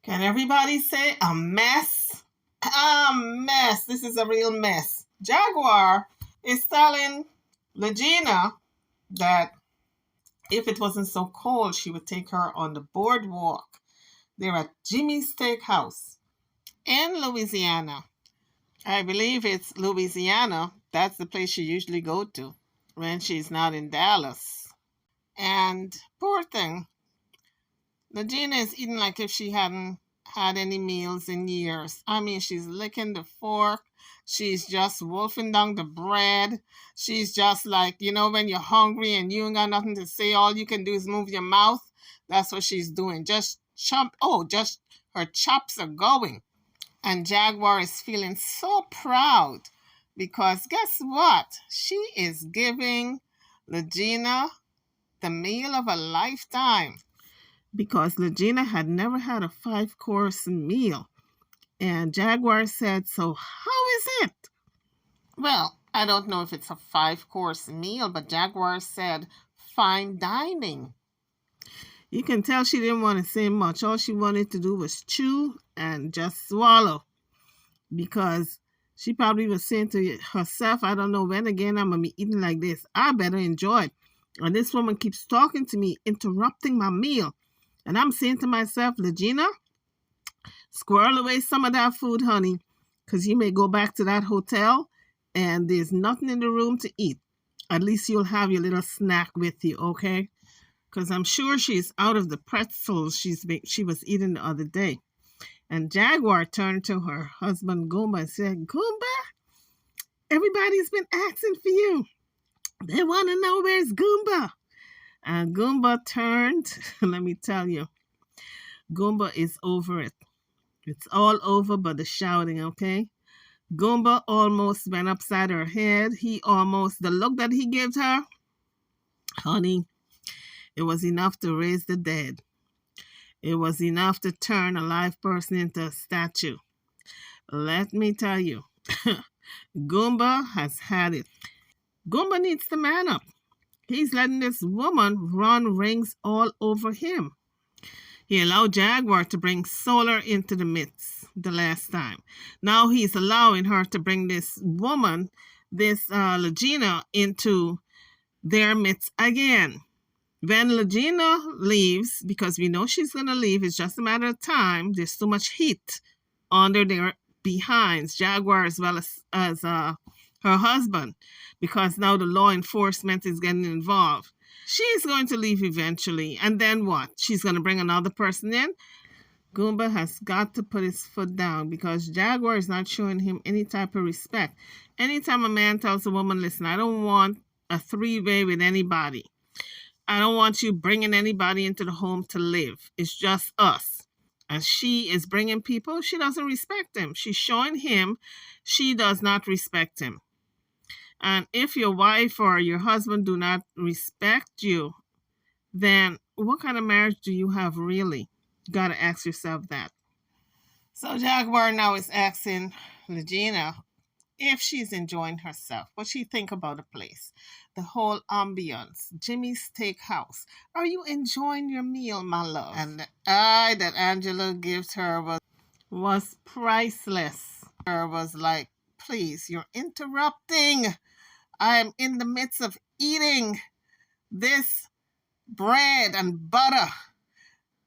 Can everybody say a mess? A mess. This is a real mess. Jaguar is telling Lagena that if it wasn't so cold, she would take her on the boardwalk. They're at Jimmy's Steakhouse in Louisiana. I believe it's Louisiana. That's the place she usually go to when she's not in Dallas. And poor thing, Lagena is eating like if she hadn't had any meals in years. I mean, she's licking the fork. She's just wolfing down the bread. She's just like, when you're hungry and you ain't got nothing to say, all you can do is move your mouth. That's what she's doing. Just her chops are going. And Jaguar is feeling so proud because guess what? She is giving Lagena the meal of a lifetime because Lagena had never had a 5-course meal. And Jaguar said, so how is it? Well, I don't know if it's a 5-course meal, but Jaguar said fine dining. You can tell she didn't want to say much. All she wanted to do was chew and just swallow because she probably was saying to herself, I don't know when again I'm going to be eating like this. I better enjoy it. And this woman keeps talking to me, interrupting my meal. And I'm saying to myself, Lagena, squirrel away some of that food, honey, because you may go back to that hotel and there's nothing in the room to eat. At least you'll have your little snack with you, okay? Because I'm sure she's out of the pretzels she was eating the other day. And Jaguar turned to her husband, Goomba, and said, Goomba, everybody's been asking for you. They want to know where's Goomba. And Goomba turned, let me tell you, Goomba is over it. It's all over but the shouting, okay? Goomba almost went upside her head. The look that he gave her, honey, it was enough to raise the dead. It was enough to turn a live person into a statue. Let me tell you, Goomba has had it. Goomba needs to man up. He's letting this woman run rings all over him. He allowed Jaguar to bring Solar into the midst the last time. Now he's allowing her to bring this woman, this Lagena, into their midst again. When Lagena leaves, because we know she's going to leave, it's just a matter of time. There's too much heat under their behinds, Jaguar as well as her husband, because now the law enforcement is getting involved. She's going to leave eventually. And then what? She's going to bring another person in? Goomba has got to put his foot down because Jaguar is not showing him any type of respect. Anytime a man tells a woman, listen, I don't want a 3-way with anybody. I don't want you bringing anybody into the home to live. It's just us. And she is bringing people. She doesn't respect him. She's showing him she does not respect him. And if your wife or your husband do not respect you, then what kind of marriage do you have really? You got to ask yourself that. So Jaguar now is asking Lagena if she's enjoying herself, what she think about the place, the whole ambience, Jimmy's Steakhouse. Are you enjoying your meal, my love? And the eye that Angela gives her was priceless. Her was like, please, you're interrupting. I'm in the midst of eating this bread and butter.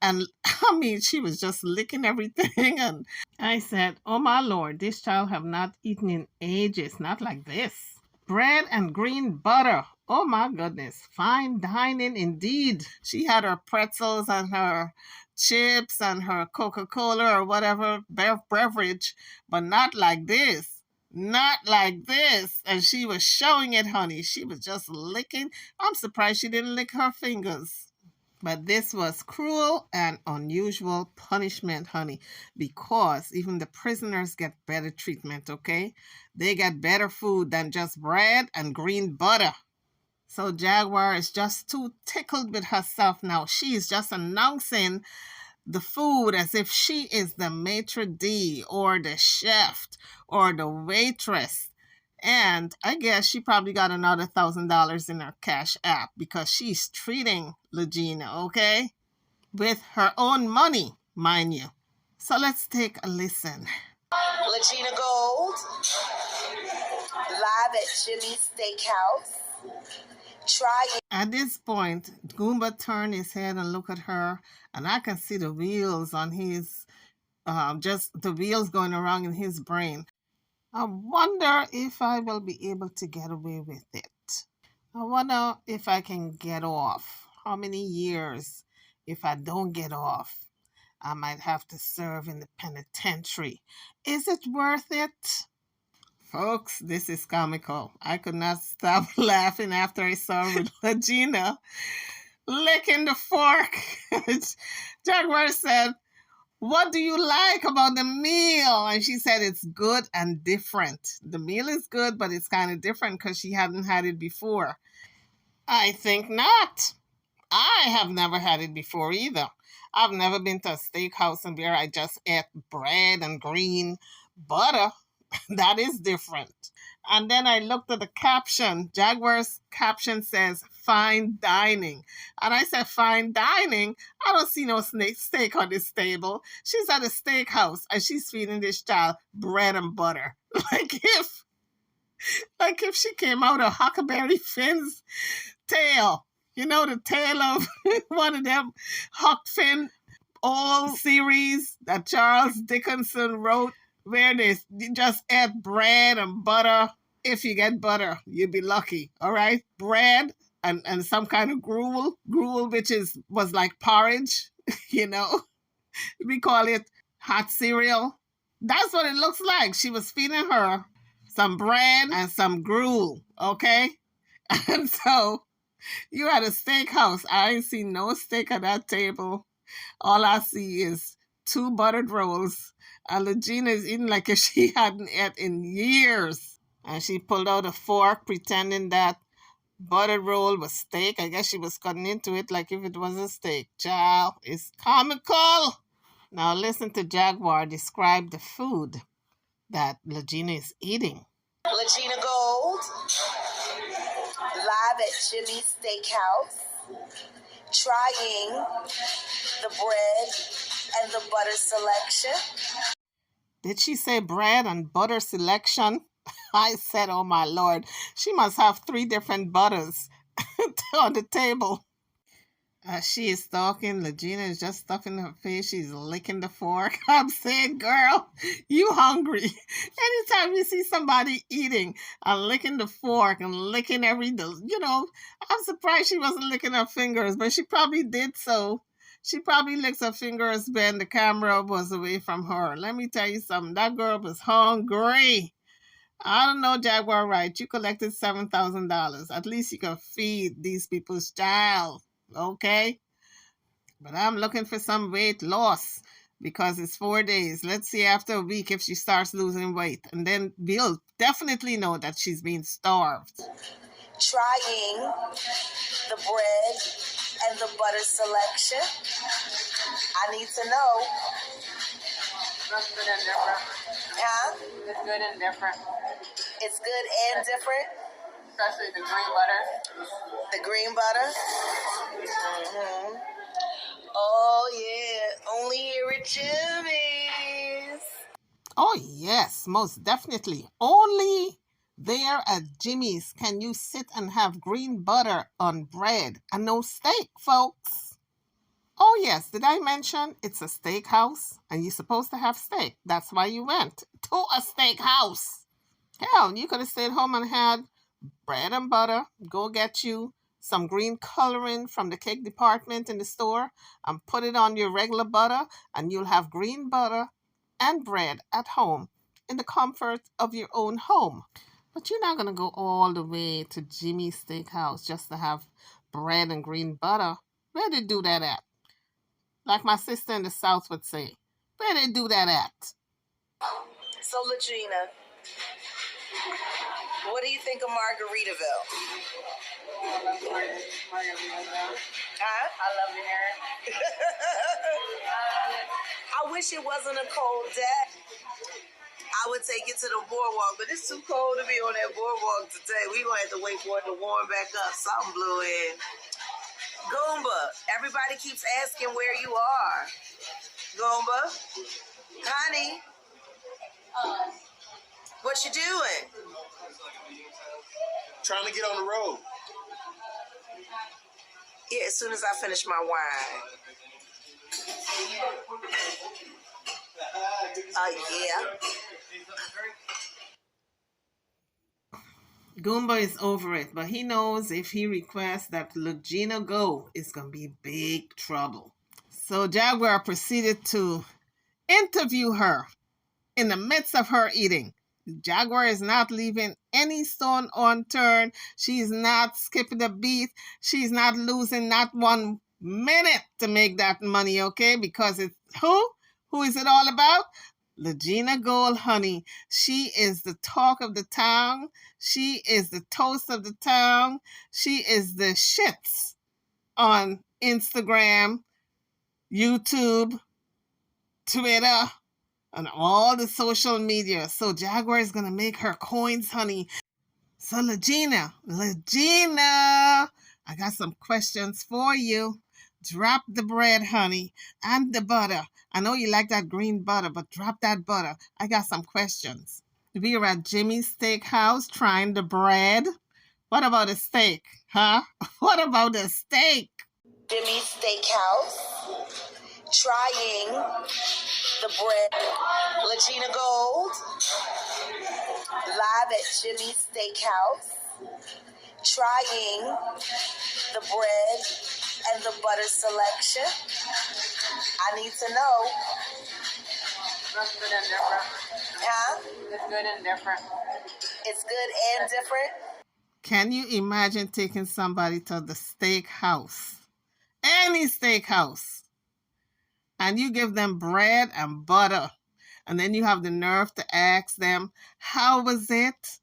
And I mean, she was just licking everything. And I said, oh my Lord, this child have not eaten in ages. Not like this. Bread and green butter. Oh my goodness. Fine dining indeed. She had her pretzels and her chips and her Coca-Cola or whatever beverage, but not like this. Not like this. And she was showing it, honey. She was just licking. I'm surprised she didn't lick her fingers. But this was cruel and unusual punishment, honey, because even the prisoners get better treatment, okay? They get better food than just bread and green butter. So Jaguar is just too tickled with herself now. She is just announcing the food as if she is the maitre d' or the chef or the waitress. And I guess she probably got another $1,000 in her cash app because she's treating Lagena, okay? With her own money, mind you. So let's take a listen. Lagena Gold, live at Jimmy's Steakhouse. Try it. At this point, Goomba turned his head and looked at her, and I can see the wheels on his, just the wheels going around in his brain. I wonder if I will be able to get away with it. I wonder if I can get off. How many years? If I don't get off, I might have to serve in the penitentiary. Is it worth it? Folks, this is comical. I could not stop laughing after I saw Regina licking the fork. Jaguar said, "What do you like about the meal?" And she said, "It's good and different." The meal is good, but it's kind of different because she hadn't had it before. I think not. I have never had it before either. I've never been to a steakhouse and where I just ate bread and green butter. That is different. And then I looked at the caption. Jaguar's caption says fine dining. And I said, fine dining? I don't see no steak on this table. She's at a steakhouse and she's feeding this child bread and butter. Like if she came out of Huckleberry Finn's tail. You know, the tail of one of them Huck Finn old series that Charles Dickinson wrote, where they just add bread and butter. If you get butter, you'd be lucky. All right, bread and some kind of gruel, which was like porridge. You know, we call it hot cereal. That's what it looks like. She was feeding her some bread and some gruel. Okay, and so you at a steakhouse. I ain't seen no steak at that table. All I see is 2 buttered rolls. And Lagena is eating like if she hadn't ate in years. And she pulled out a fork pretending that buttered roll was steak. I guess she was cutting into it like if it was a steak. Child, it's comical. Now listen to Jaguar describe the food that Lagena is eating. Lagena Gold, live at Jimmy's Steakhouse. Trying the bread and the butter selection. Did she say bread and butter selection? I said, oh my Lord, she must have 3 different butters on the table. As she is talking, Lagena is just stuffing her face. She's licking the fork. I'm saying, girl, you hungry. Anytime you see somebody eating and licking the fork and licking I'm surprised she wasn't licking her fingers, but she probably did so. She probably licks her fingers when the camera was away from her. Let me tell you something. That girl was hungry. I don't know, Jaguar, right? You collected $7,000. At least you can feed these people's child. Okay, but I'm looking for some weight loss because it's 4 days. Let's see after a week if she starts losing weight, and then we'll definitely know that she's being starved. Trying the bread and the butter selection. I need to know. It's good and different. Huh? It's good and different. It's good and different. Especially the green butter. The green butter. Mm-hmm. Oh yeah, only here at Jimmy's. Oh yes, most definitely. Only there at Jimmy's can you sit and have green butter on bread and no steak, folks. Oh yes, did I mention it's a steakhouse and you're supposed to have steak? That's why you went to a steakhouse. Hell, you could have stayed home and had bread and butter. Go get you some green coloring from the cake department in the store and put it on your regular butter, and you'll have green butter and bread at home in the comfort of your own home. But you're not going to go all the way to Jimmy's Steakhouse just to have bread and green butter. Where they do that at? Like my sister in the South would say, where they do that at? So, Lagena, what do you think of Margaritaville? Huh? I love it here. I wish it wasn't a cold day. I would take it to the boardwalk, but it's too cold to be on that boardwalk today. We're going to have to wait for it to warm back up. Something blew in. Goomba, everybody keeps asking where you are. Goomba, Honey, what you doing? Trying to get on the road. Yeah, as soon as I finish my wine. Yeah. Goomba is over it, but he knows if he requests that Lagena go, it's going to be big trouble. So Jaguar proceeded to interview her in the midst of her eating. Jaguar is not leaving any stone unturned. She's not skipping a beat. She's not losing not 1 minute to make that money, okay? Because it's who? Who is it all about? Lagena Gold, honey. She is the talk of the town. She is the toast of the town. She is the shits on Instagram, YouTube, Twitter, on all the social media. So Jaguar is going to make her coins, honey. So Lagena, I got some questions for you. Drop the bread, honey, and the butter. I know you like that green butter, but drop that butter. I got some questions. We are at Jimmy's Steakhouse trying the bread. What about a steak, huh? What about a steak? Jimmy's Steakhouse. Trying the bread. Lagena Gold. Live at Jimmy's Steakhouse. Trying the bread and the butter selection. I need to know. It's good and different. Huh? It's good and different. It's good and different. Can you imagine taking somebody to the steakhouse, any steakhouse, and you give them bread and butter, and then you have the nerve to ask them, how was it?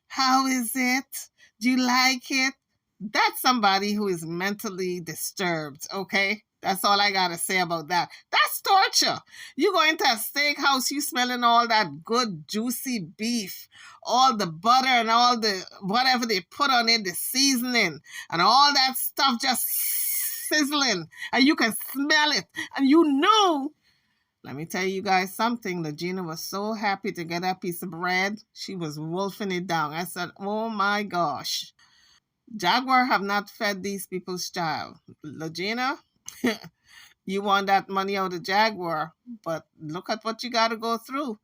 How is it? Do you like it? That's somebody who is mentally disturbed, okay? That's all I got to say about that. That's torture. You go into a steakhouse, you smelling all that good, juicy beef, all the butter and all the whatever they put on it, the seasoning, and all that stuff just sizzling, and you can smell it, and you know. Let me tell you guys something. Lagena was so happy to get that piece of bread. She was wolfing it down. I said, oh my gosh. Jaguar have not fed these people's child. Lagena, you want that money out of Jaguar, but look at what you got to go through.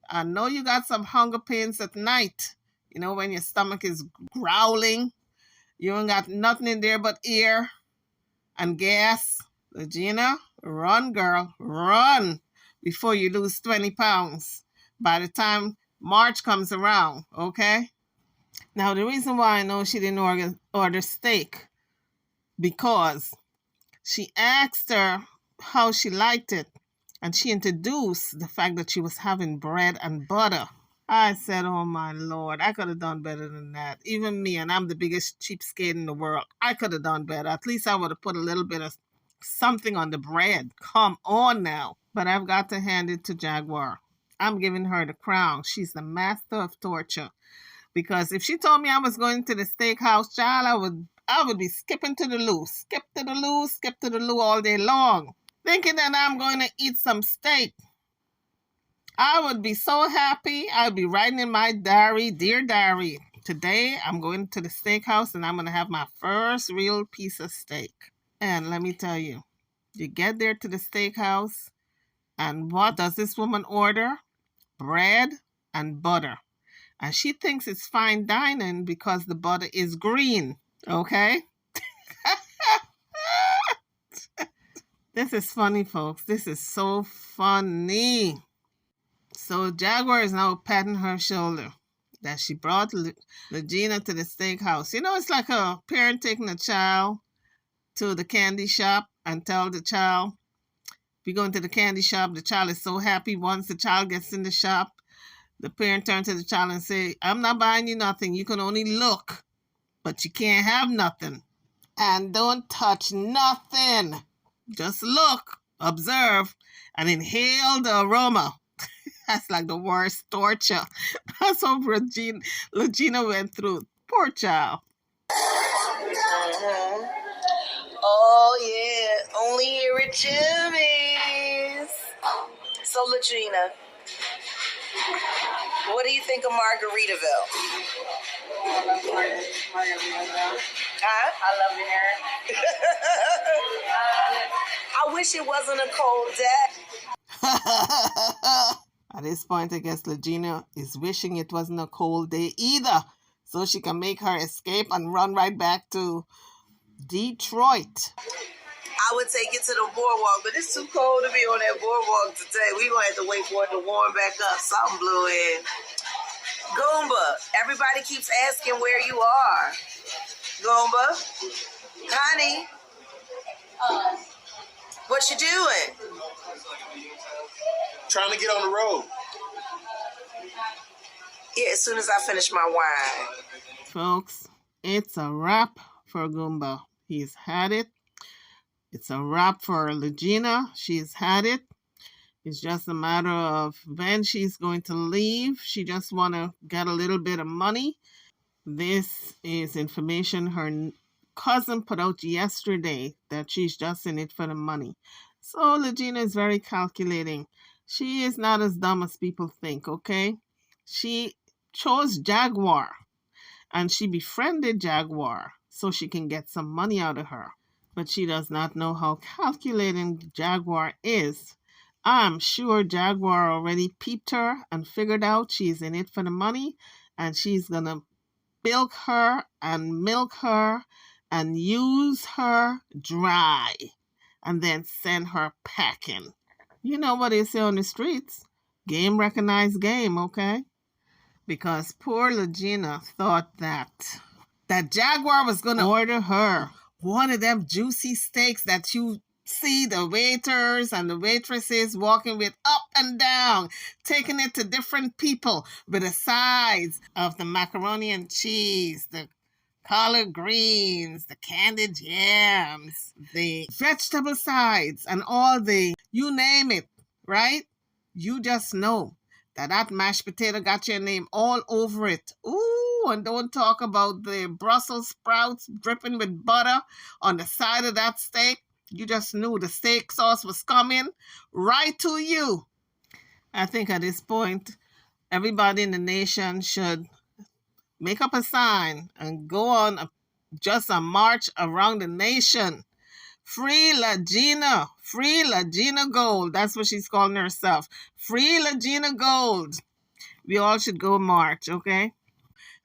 I know you got some hunger pains at night. You know, when your stomach is growling. You ain't got nothing in there but air and gas. Lagena, run, girl, run before you lose 20 pounds by the time March comes around, okay? Now, the reason why I know she didn't order steak, because she asked her how she liked it, and she introduced the fact that she was having bread and butter. I said, oh my Lord, I could have done better than that. Even me, and I'm the biggest cheapskate in the world, I could have done better. At least I would have put a little bit of something on the bread. Come on now. But I've got to hand it to Jaguar. I'm giving her the crown. She's the master of torture. Because if she told me I was going to the steakhouse, child, I would be skipping to the loo. Skip to the loo, skip to the loo all day long. Thinking that I'm going to eat some steak. I would be so happy. I'd be writing in my diary, dear diary, today I'm going to the steakhouse and I'm going to have my first real piece of steak. And let me tell you, you get there to the steakhouse, and what does this woman order? Bread and butter. And she thinks it's fine dining because the butter is green, okay? This is funny, folks. This is so funny. So Jaguar is now patting her shoulder that she brought Lagena to the steakhouse. You know, it's like a parent taking a child to the candy shop and tell the child, if you go into the candy shop, the child is so happy. Once the child gets in the shop, the parent turns to the child and say, I'm not buying you nothing. You can only look, but you can't have nothing. And don't touch nothing. Just look, observe, and inhale the aroma. That's like the worst torture. That's what Lagena went through. Poor child. Mm-hmm. Oh, yeah. Only here at Jimmy's. So, Lagena, what do you think of Margaritaville? I love Margaritaville. Huh? I love it here. I wish it wasn't a cold day. At this point, I guess Lagena is wishing it wasn't a cold day either, so she can make her escape and run right back to Detroit. I would take it to the boardwalk, but it's too cold to be on that boardwalk today. We're going to have to wait for it to warm back up. Something blew in. Goomba, everybody keeps asking where you are. Goomba, honey, what you doing? Trying to get on the road. Yeah, as soon as I finish my wine. Folks, it's a wrap for Goomba. He's had it. It's a wrap for Lagena. She's had it. It's just a matter of when she's going to leave. She just want to get a little bit of money. This is information her cousin put out yesterday, that she's just in it for the money. So Lagena is very calculating. She is not as dumb as people think, okay? She chose Jaguar, and she befriended Jaguar so she can get some money out of her. But she does not know how calculating Jaguar is. I'm sure Jaguar already peeped her and figured out she's in it for the money, and she's going to bilk her and milk her and use her dry and then send her packing. You know what they say on the streets. Game recognized game, okay? Because poor Lagena thought that Jaguar was going to order her one of them juicy steaks that you see the waiters and the waitresses walking with up and down, taking it to different people with the sides of the macaroni and cheese, the collard greens, the candied yams, the vegetable sides, and all the, you name it, right? You just know that mashed potato got your name all over it. Ooh, and don't talk about the Brussels sprouts dripping with butter on the side of that steak. You just knew the steak sauce was coming right to you. I think at this point, everybody in the nation should make up a sign and go on just a march around the nation. Free Lagena. Free Lagena Gold. That's what she's calling herself. Free Lagena Gold. We all should go march, okay?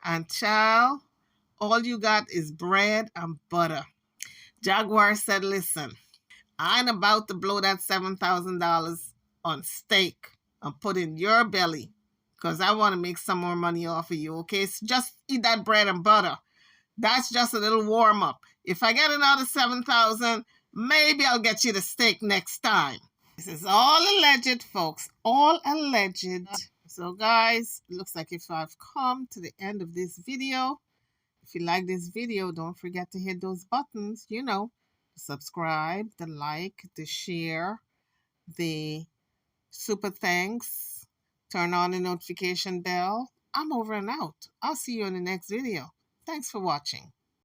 And child, all you got is bread and butter. Jaguar said, listen, I ain't about to blow that $7,000 on steak and put in your belly because I want to make some more money off of you, okay? So just eat that bread and butter. That's just a little warm up. If I get another 7,000, maybe I'll get you the steak next time. This is all alleged, folks. All alleged. So, guys, it looks like if I've come to the end of this video. If you like this video, don't forget to hit those buttons, you know, the subscribe, the like, the share, the super thanks, turn on the notification bell. I'm over and out. I'll see you in the next video. Thanks for watching.